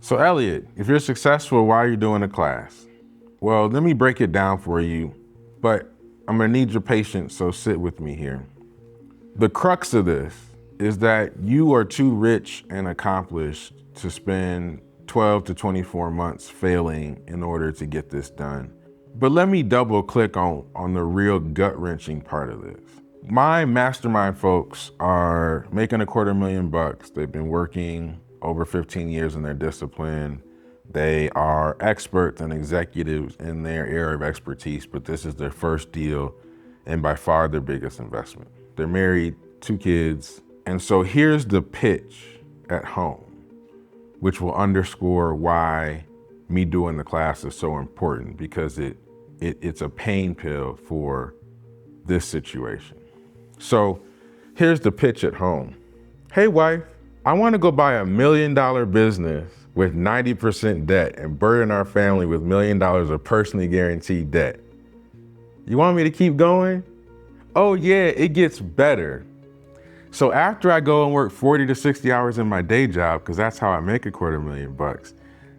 So Elliot, if you're successful, why are you doing the class? Well, let me break it down for you, but I'm gonna need your patience, so sit with me here. The crux of this is that you are too rich and accomplished to spend 12 to 24 months failing in order to get this done. But let me double click on the real gut-wrenching part of this. My mastermind folks are making $250,000. They've been working over 15 years in their discipline. They are experts and executives in their area of expertise, but this is their first deal and by far their biggest investment. They're married, 2 kids. And so here's the pitch at home, which will underscore why me doing the class is so important, because it's a pain pill for this situation. So here's the pitch at home. Hey wife, I want to go buy $1 million business with 90% debt and burden our family with $1 million of personally guaranteed debt. You want me to keep going? Oh yeah, it gets better. So after I go and work 40 to 60 hours in my day job, because that's how I make $250,000,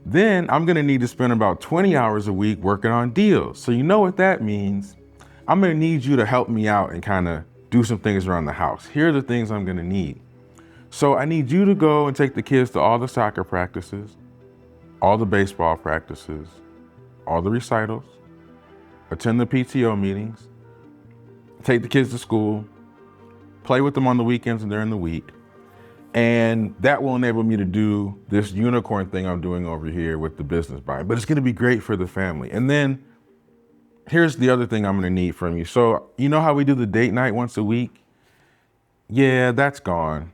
then I'm gonna need to spend about 20 hours a week working on deals. So you know what that means? I'm gonna need you to help me out and kind of do some things around the house. Here are the things I'm gonna need. So I need you to go and take the kids to all the soccer practices, all the baseball practices, all the recitals, attend the PTO meetings, take the kids to school, play with them on the weekends and during the week. And that will enable me to do this unicorn thing I'm doing over here with the business buying. But it's gonna be great for the family. And then here's the other thing I'm gonna need from you. So you know how we do the date night once a week? Yeah, that's gone.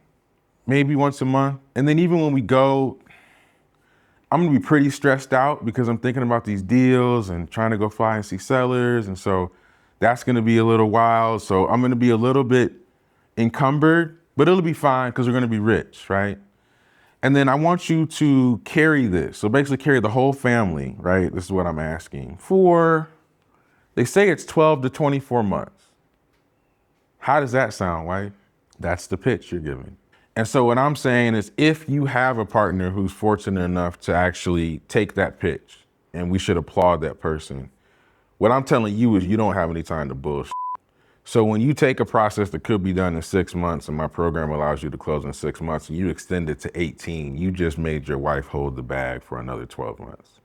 Maybe once a month. And then even when we go, I'm gonna be pretty stressed out because I'm thinking about these deals and trying to go fly and see sellers. And so that's gonna be a little wild. So I'm gonna be a little bit encumbered, but it'll be fine because we're gonna be rich, right? And then I want you to carry this. So basically carry the whole family, right? This is what I'm asking for. They say it's 12 to 24 months. How does that sound, wife? That's the pitch you're giving. And so what I'm saying is, if you have a partner who's fortunate enough to actually take that pitch, and we should applaud that person, what I'm telling you is you don't have any time to bullshit. So when you take a process that could be done in 6 months, and my program allows you to close in 6 months, and you extend it to 18, you just made your wife hold the bag for another 12 months.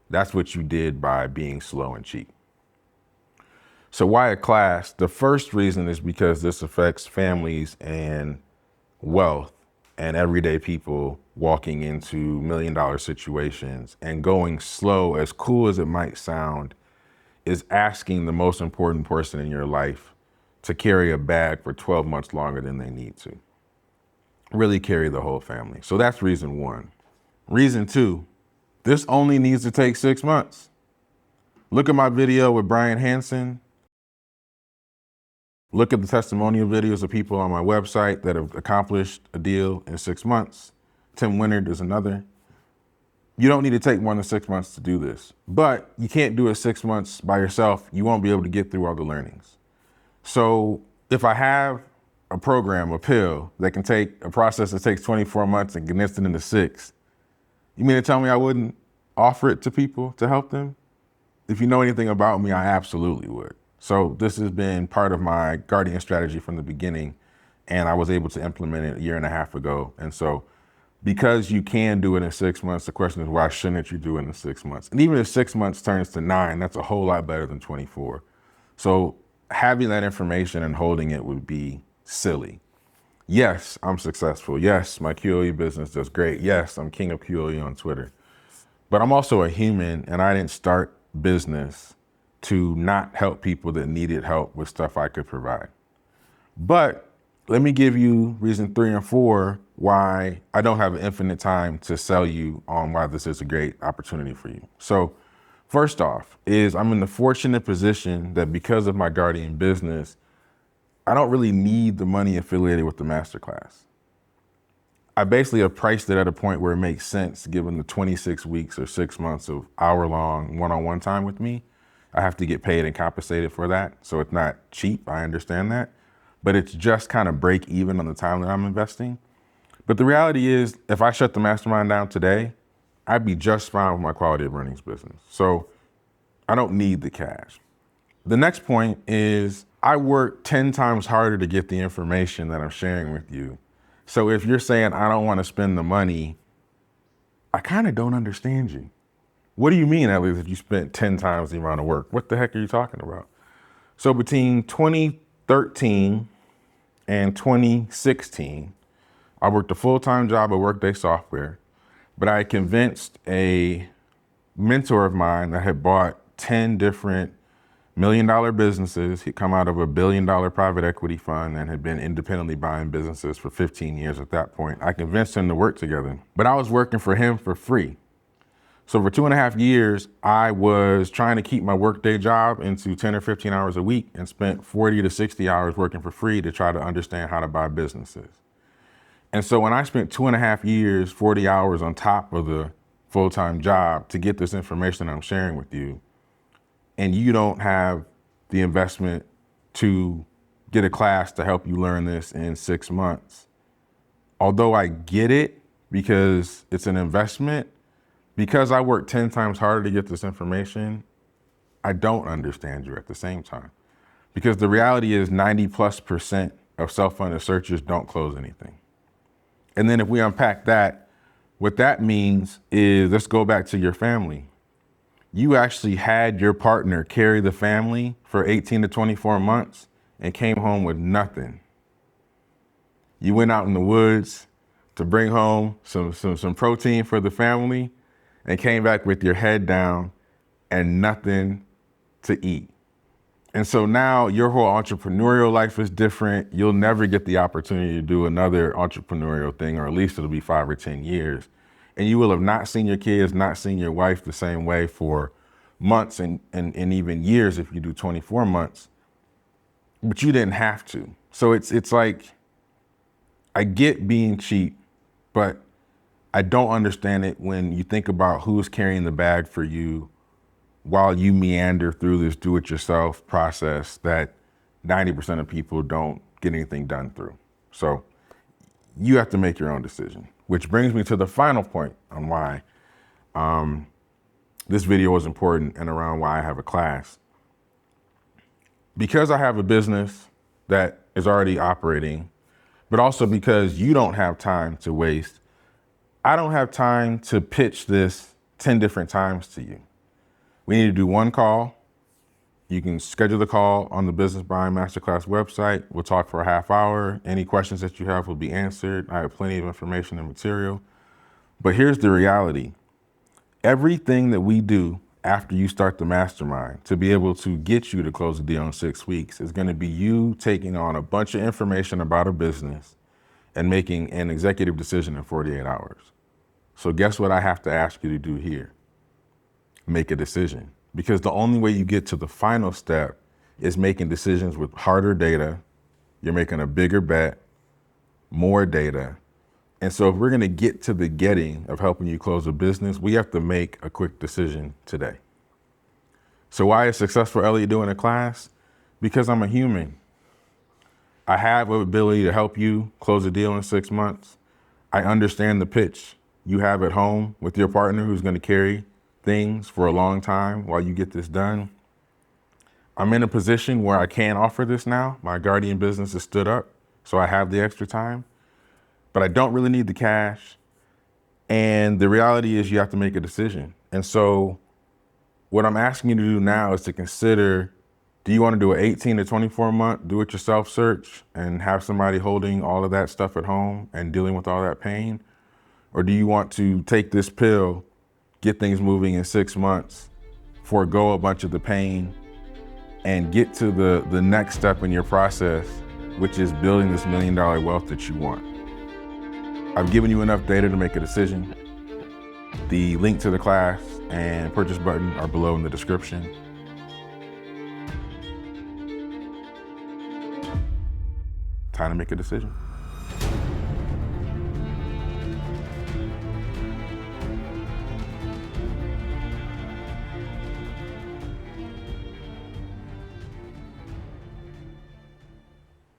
That's what you did by being slow and cheap. So why a class? The first reason is because this affects families and wealth and everyday people walking into $1 million situations, and going slow, as cool as it might sound, is asking the most important person in your life to carry a bag for 12 months longer than they need to. Really carry the whole family. So that's reason 1. Reason 2, this only needs to take 6 months. Look at my video with Brian Hansen. Look at the testimonial videos of people on my website that have accomplished a deal in 6 months. Tim Winnard is another. You don't need to take more than 6 months to do this, but you can't do it 6 months by yourself. You won't be able to get through all the learnings. So if I have a program, a pill that can take a process that takes 24 months and condense it into 6, you mean to tell me I wouldn't offer it to people to help them? If you know anything about me, I absolutely would. So this has been part of my guardian strategy from the beginning, and I was able to implement it 1.5 years ago. And so because you can do it in 6 months, the question is, why shouldn't you do it in 6 months? And even if 6 months turns to 9, that's a whole lot better than 24. So having that information and holding it would be silly. Yes, I'm successful. Yes, my QOE business does great. Yes, I'm king of QOE on Twitter. But I'm also a human, and I didn't start business to not help people that needed help with stuff I could provide. But let me give you reason 3 and 4 why I don't have infinite time to sell you on why this is a great opportunity for you. So first off is, I'm in the fortunate position that because of my guardian business, I don't really need the money affiliated with the masterclass. I basically have priced it at a point where it makes sense, given the 26 weeks or 6 months of hour-long one-on-one time with me. I have to get paid and compensated for that, so it's not cheap, I understand that. But it's just kind of break even on the time that I'm investing. But the reality is, if I shut the mastermind down today, I'd be just fine with my quality of earnings business. So I don't need the cash. The next point is I work 10 times harder to get the information that I'm sharing with you. So if you're saying I don't want to spend the money, I kind of don't understand you. What do you mean, Elliot, if you spent 10 times the amount of work? What the heck are you talking about? So between 2013 and 2016, I worked a full-time job at Workday Software, but I convinced a mentor of mine that had bought 10 different million-dollar businesses. He'd come out of a billion-dollar private equity fund and had been independently buying businesses for 15 years at that point. I convinced him to work together, but I was working for him for free. So for 2.5 years, I was trying to keep my workday job into 10 or 15 hours a week and spent 40 to 60 hours working for free to try to understand how to buy businesses. And so when I spent 2.5 years, 40 hours on top of the full-time job to get this information I'm sharing with you, and you don't have the investment to get a class to help you learn this in 6 months, although I get it because it's an investment, because I work 10 times harder to get this information, I don't understand you at the same time. Because the reality is 90+% of self-funded searchers don't close anything. And then if we unpack that, what that means is, let's go back to your family. You actually had your partner carry the family for 18 to 24 months and came home with nothing. You went out in the woods to bring home some protein for the family and came back with your head down and nothing to eat. And so now your whole entrepreneurial life is different. You'll never get the opportunity to do another entrepreneurial thing, or at least it'll be 5 or 10 years. And you will have not seen your kids, not seen your wife the same way for months and even years if you do 24 months, but you didn't have to. So it's like, I get being cheap, but I don't understand it when you think about who's carrying the bag for you while you meander through this do-it-yourself process that 90% of people don't get anything done through. So you have to make your own decision, which brings me to the final point on why this video is important and around why I have a class. Because I have a business that is already operating, but also because you don't have time to waste, I don't have time to pitch this 10 different times to you. We need to do one call. You can schedule the call on the Business Buying Masterclass website. We'll talk for a half hour. Any questions that you have will be answered. I have plenty of information and material. But here's the reality. Everything that we do after you start the mastermind to be able to get you to close a deal in 6 weeks is going to be you taking on a bunch of information about a business and making an executive decision in 48 hours. So guess what I have to ask you to do here? Make a decision. Because the only way you get to the final step is making decisions with harder data. You're making a bigger bet, more data. And so if we're going to get to the getting of helping you close a business, we have to make a quick decision today. So why is Successful Elliot doing a class? Because I'm a human. I have an ability to help you close a deal in 6 months. I understand the pitch you have at home with your partner who's going to carry things for a long time while you get this done. I'm in a position where I can offer this now. My guardian business is stood up, so I have the extra time, but I don't really need the cash. And the reality is you have to make a decision. And so what I'm asking you to do now is to consider, do you want to do an 18 to 24 month do-it-yourself search and have somebody holding all of that stuff at home and dealing with all that pain? Or do you want to take this pill, get things moving in 6 months, forego a bunch of the pain, and get to the next step in your process, which is building this $1 million wealth that you want? I've given you enough data to make a decision. The link to the class and purchase button are below in the description. Time to make a decision.